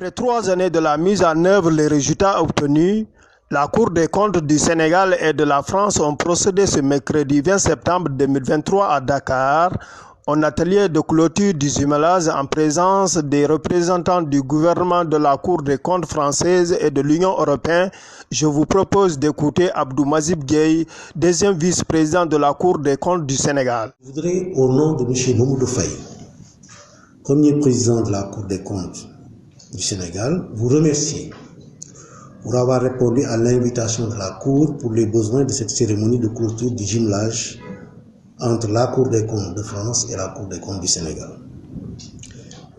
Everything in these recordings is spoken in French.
Après 3 années de la mise en œuvre, les résultats obtenus, la Cour des comptes du Sénégal et de la France ont procédé ce mercredi 20 septembre 2023 à Dakar un atelier de clôture du jumelage en présence des représentants du gouvernement, de la Cour des comptes française et de l'Union européenne. Je vous propose d'écouter Abdou Mazib Gueye, deuxième vice-président de la Cour des comptes du Sénégal. Je voudrais, au nom de M. Mamoudou Faye, premier président de la Cour des comptes du Sénégal, vous remercier pour avoir répondu à l'invitation de la Cour pour les besoins de cette cérémonie de clôture du jumelage entre la Cour des comptes de France et la Cour des comptes du Sénégal.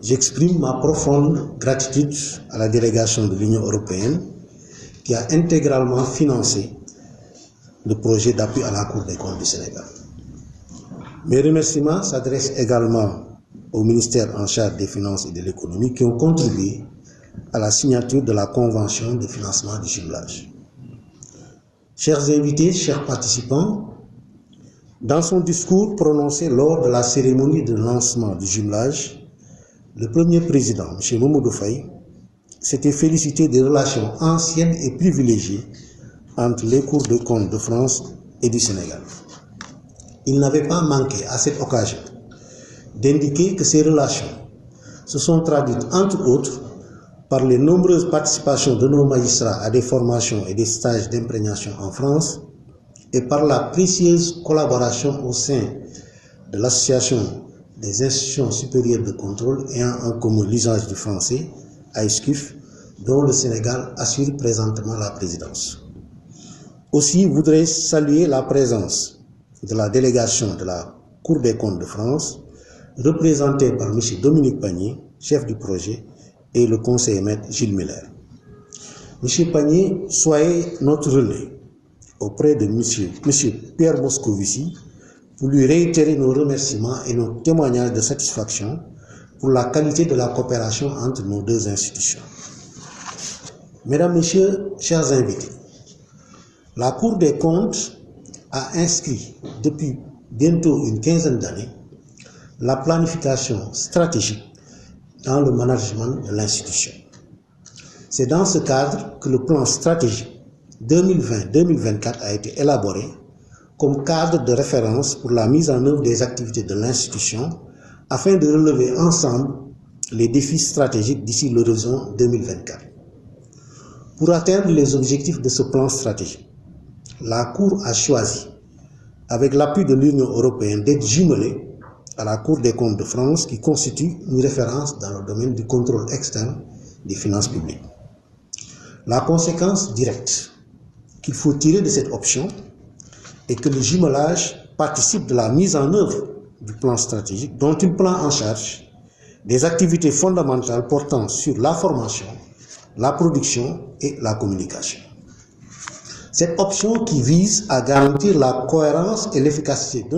J'exprime ma profonde gratitude à la délégation de l'Union européenne qui a intégralement financé le projet d'appui à la Cour des comptes du Sénégal. Mes remerciements s'adressent également au ministère en charge des Finances et de l'Économie qui ont contribué à la signature de la Convention de financement du jumelage. Chers invités, chers participants, dans son discours prononcé lors de la cérémonie de lancement du jumelage, le premier président, M. Mamoudou Faye, s'était félicité des relations anciennes et privilégiées entre les cours de compte de France et du Sénégal. Il n'avait pas manqué à cette occasion d'indiquer que ces relations se sont traduites, entre autres, par les nombreuses participations de nos magistrats à des formations et des stages d'imprégnation en France et par la précieuse collaboration au sein de l'Association des institutions supérieures de contrôle ayant en commun l'usage du français, AISCUF, dont le Sénégal assure présentement la présidence. Aussi, je voudrais saluer la présence de la délégation de la Cour des comptes de France, représentée par M. Dominique Pagny, chef du projet, et le conseiller maître Gilles Miller. M. Pagny, soyez notre relais auprès de M. Pierre Moscovici pour lui réitérer nos remerciements et nos témoignages de satisfaction pour la qualité de la coopération entre nos deux institutions. Mesdames, Messieurs, chers invités, la Cour des comptes a inscrit depuis bientôt une quinzaine d'années la planification stratégique dans le management de l'institution. C'est dans ce cadre que le plan stratégique 2020-2024 a été élaboré comme cadre de référence pour la mise en œuvre des activités de l'institution afin de relever ensemble les défis stratégiques d'ici l'horizon 2024. Pour atteindre les objectifs de ce plan stratégique, la Cour a choisi, avec l'appui de l'Union européenne, d'être jumelée à la Cour des comptes de France qui constitue une référence dans le domaine du contrôle externe des finances publiques. La conséquence directe qu'il faut tirer de cette option est que le jumelage participe de la mise en œuvre du plan stratégique dont il prend en charge des activités fondamentales portant sur la formation, la production et la communication. Cette option qui vise à garantir la cohérence et l'efficacité de